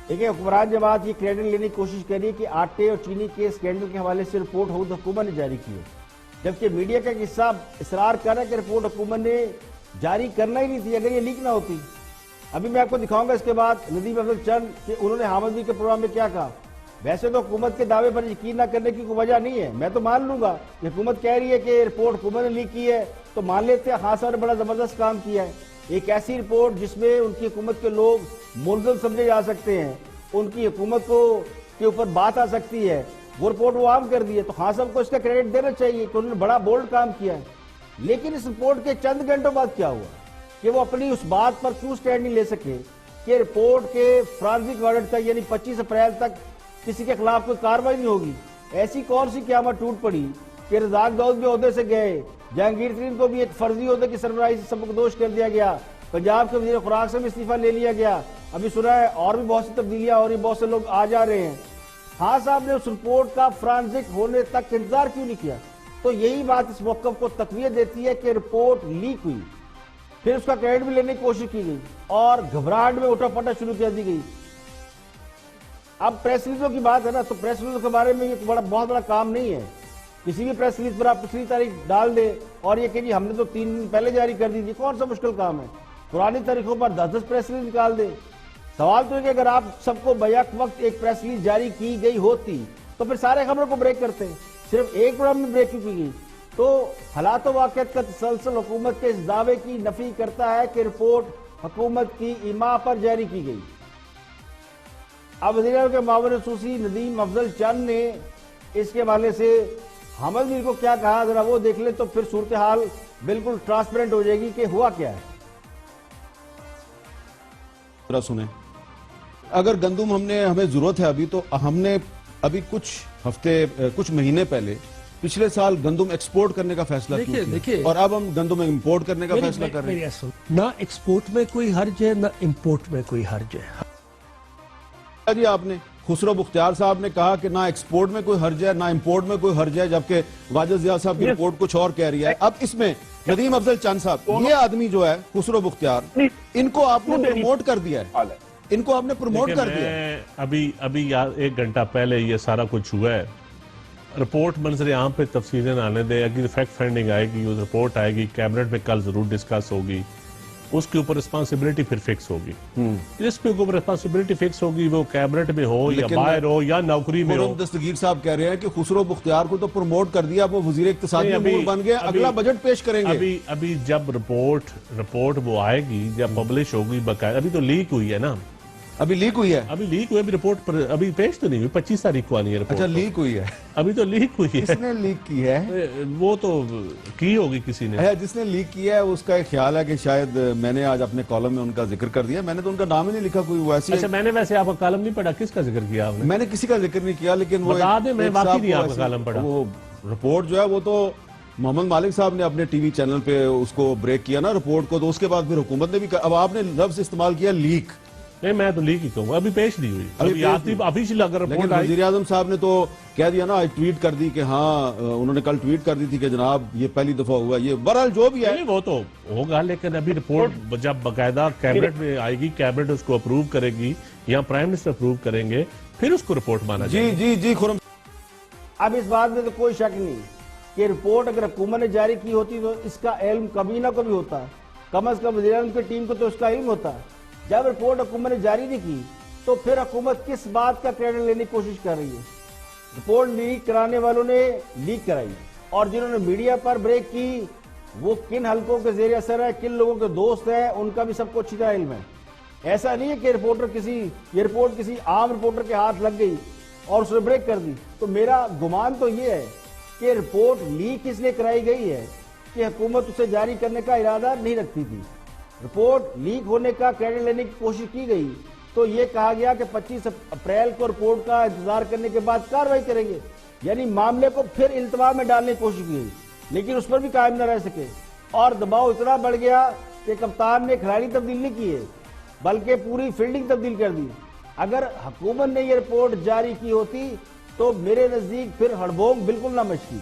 دیکھیں حکمران جماعت یہ کریڈٹ لینے کی کوشش کر رہی ہے کہ آٹے اور چینی کے اسکینڈل کے حوالے سے رپورٹ حکومت نے جاری کی ہے، جبکہ میڈیا کا ایک حصہ اصرار کر رہا ہے کہ رپورٹ حکومت نے جاری کرنا ہی نہیں تھی اگر یہ لیک نہ ہوتی۔ ابھی میں آپ کو دکھاؤں گا اس کے بعد ندیم افضل چند کہ انہوں نے حامد بھی کے پروگرام میں کیا کہا۔ ویسے تو حکومت کے دعوے پر یقین نہ کرنے کی کوئی وجہ نہیں ہے، میں تو مان لوں گا کہ حکومت کہہ رہی ہے کہ رپورٹ حکومت نے لیک کی ہے تو مان لیتے ہیں خان صاحب نے بڑا زبردست کام کیا ہے۔ ایک ایسی رپورٹ جس میں ان کی حکومت کے لوگ ملزم سمجھے جا سکتے ہیں، ان کی حکومت کے اوپر بات آ سکتی ہے، وہ رپورٹ وہ عام کر دی ہے، تو خان صاحب کو اس کا کریڈٹ دینا چاہیے کہ انہوں نے بڑا بولڈ کام کیا ہے۔ لیکن اس رپورٹ کے چند گھنٹوں بعد کیا ہوا کہ وہ اپنی اس بات پر کیوں سٹینڈ نہیں لے سکے کہ رپورٹ کے فرانزک آڈٹ تک یعنی 25 اپریل تک کسی کے خلاف کوئی کارروائی نہیں ہوگی۔ ایسی کون سی قیامت ٹوٹ پڑی کہ رزاق داؤد بھی عہدے سے گئے، جہانگیر ترین کو بھی ایک فرضی عہدے کی سربراہی سے سبکدوش کر دیا گیا، پنجاب کے وزیر خوراک سے بھی استعفیٰ لے لیا گیا، ابھی سنا ہے اور بھی بہت سی تبدیلیاں اور بہت سے لوگ آ جا رہے ہیں۔ خان صاحب نے اس رپورٹ کا فرانزک ہونے تک انتظار کیوں نہیں کیا؟ تو یہی بات اس موقف کو تقویت دیتی ہے کہ رپورٹ لیک ہوئی، پھر اس کا کریڈٹ بھی لینے کی کوشش کی گئی اور گھبراہٹ میں اٹھا پٹا شروع کر دی گئی۔ اب پریس ریلیزوں کی بات ہے نا، تو پریس ریلیزوں کے بارے میں یہ بہت بڑا کام نہیں ہے۔ کسی بھی پریس ریلیز پر آپ پچھلی تاریخ ڈال دیں اور یہ کہ جی ہم نے تو 3 دن پہلے جاری کر دی تھی، کون سا مشکل کام ہے؟ پرانی تاریخوں پر 10 پریس ریلیز نکال دیں۔ سوال تو ہے کہ اگر آپ سب کو بیک وقت ایک پریس ریلیز جاری کی گئی ہوتی تو پھر سارے خبروں کو بریک کرتے، صرف ایک پروگرام میں بریک کیوں کی گئی؟ تو حالات و واقعات کا تسلسل حکومت کے اس دعوے کی نفی کرتا ہے کہ رپورٹ حکومت کی ایما پر جاری کی گئی۔ اب وزیر اعظم کے معاون خصوصی ندیم افضل چند نے اس کے حوالے سے حامد میر کو کیا کہا، ذرا وہ دیکھ لیں تو پھر صورتحال بالکل ٹرانسپیرنٹ ہو جائے گی کہ ہوا کیا ہے۔ ذرا سنیں، اگر گندم ہمیں ضرورت ہے ابھی، تو ہم نے ابھی کچھ مہینے پہلے پچھلے سال گندم ایکسپورٹ کرنے کا فیصلہ کیا اور اب ہم گندم امپورٹ کرنے کا فیصلہ کر رہے ہیں۔ نہ ایکسپورٹ میں کوئی حرج ہے نہ امپورٹ میں کوئی حرج ہے۔ جی آپ نے خسرو بختیار صاحب نے کہا کہ نہ ایکسپورٹ میں کوئی حرج ہے نہ امپورٹ میں کوئی حرج ہے، جبکہ واجد ضیاء صاحب کی رپورٹ کچھ اور کہہ رہی ہے۔ اب اس میں ندیم افضل چند صاحب، یہ آدمی جو ہے خسرو بختیار، ان کو آپ نے پروموٹ کر دیا ہے، ان کو آپ نے پروموٹ کر دیا ہے۔ ابھی 1 گھنٹہ پہلے یہ سارا کچھ ہوا ہے، رپورٹ منظر عام پہ تفصیلیں آنے دے، اگر فیکٹ فائنڈنگ آئے گی، وہ رپورٹ آئے گی، کیبنٹ میں کل ضرور ڈسکس ہوگی، اس کے اوپر ریسپانسبلٹی پھر فکس ہوگی۔ جس کے اوپر ریسپانسبلٹی فکس ہوگی، وہ کیبنٹ میں ہو یا باہر ہو یا نوکری میں ہو۔ دستگیر صاحب کہہ رہے ہیں کہ خسرو بختیار کو تو پروموٹ کر دیا، وہ وزیر اقتصادی امور بن گئے، اگلا بجٹ پیش کریں گے۔ ابھی جب رپورٹ وہ آئے گی، جب پبلش ہوگی باقاعدہ، ابھی تو لیک ہوئی ہے نا، ابھی لیک ہوئی ہے، ابھی لیک ہوئی، ابھی رپورٹ پر ابھی پیش تو نہیں ہوئی، 25 تاریخ کو آنی ہے رپورٹ۔ اچھا لیک ہوئی ہے، ابھی تو لیک ہوئی ہے۔ کس نے لیک کی ہے؟ وہ تو کی ہوگی کسی نے، جس نے لیک کیا ہے اس کا ایک خیال ہے کہ شاید میں نے آج اپنے کالم میں ان کا ذکر کر دیا، میں نے تو ان کا نام ہی نہیں لکھا کوئی ویسی۔ اچھا میں نے ویسے آپ کا کالم نہیں پڑھا، کس کا ذکر کیا آپ نے؟ میں نے کسی کا ذکر نہیں کیا، لیکن وہ بتا دیں، میں واقعی نہیں آپ کا کالم پڑھا۔ وہ رپورٹ جو ہے وہ تو محمد مالک صاحب نے اپنے ٹی وی چینل پہ اس کو بریک کیا نا رپورٹ کو، تو اس کے بعد پھر حکومت نے بھی، اب آپ نے لفظ استعمال کیا لیک۔ نہیں میں تو لیک ہی کہوں گا، ابھی پیش نہیں ہوئی، افیشل اگر رپورٹ آئی۔ وزیر اعظم صاحب نے تو کہہ دیا نا، آج ٹویٹ کر دی کہ ہاں، انہوں نے کل ٹویٹ کر دی تھی کہ جناب یہ پہلی دفعہ ہوا، یہ بہرحال جو بھی ہے وہ تو ہوگا، لیکن ابھی رپورٹ جب باقاعدہ کیبنٹ میں آئے گی، کیبنٹ اس کو اپروو کرے گی یا پرائم منسٹر اپروو کریں گے، پھر اس کو رپورٹ مانا جائے گا۔ جی خرم، اب اس بات میں تو کوئی شک نہیں کہ رپورٹ اگر حکومت نے جاری کی ہوتی تو اس کا علم کبھی نہ کبھی ہوتا، کم از کم وزیر اعظم کی ٹیم کو تو اس کا علم ہوتا۔ جب رپورٹ حکومت نے جاری نہیں کی تو پھر حکومت کس بات کا کریڈٹ لینے کی کوشش کر رہی ہے؟ رپورٹ لیک کرانے والوں نے لیک کرائی اور جنہوں نے میڈیا پر بریک کی وہ کن حلقوں کے زیر اثر ہے، کن لوگوں کے دوست ہیں، ان کا بھی سب کو اچھی طرح علم ہے۔ ایسا نہیں ہے کہ یہ رپورٹ کسی عام رپورٹر کے ہاتھ لگ گئی اور اس نے بریک کر دی۔ تو میرا گمان تو یہ ہے کہ رپورٹ لیک اس لیے کرائی گئی ہے کہ حکومت اسے جاری کرنے کا ارادہ نہیں رکھتی تھی۔ رپورٹ لیک ہونے کا کریڈٹ لینے کی کوشش کی گئی تو یہ کہا گیا کہ 25 اپریل کو رپورٹ کا انتظار کرنے کے بعد کارروائی کریں گے، یعنی معاملے کو پھر التوا میں ڈالنے کی کوشش کی گئی، لیکن اس پر بھی قائم نہ رہ سکے اور دباؤ اتنا بڑھ گیا کہ کپتان نے کھلاڑی تبدیل نہیں کیے بلکہ پوری فیلڈنگ تبدیل کر دی۔ اگر حکومت نے یہ رپورٹ جاری کی ہوتی تو میرے نزدیک پھر ہڑبونگ بالکل نہ مچتی۔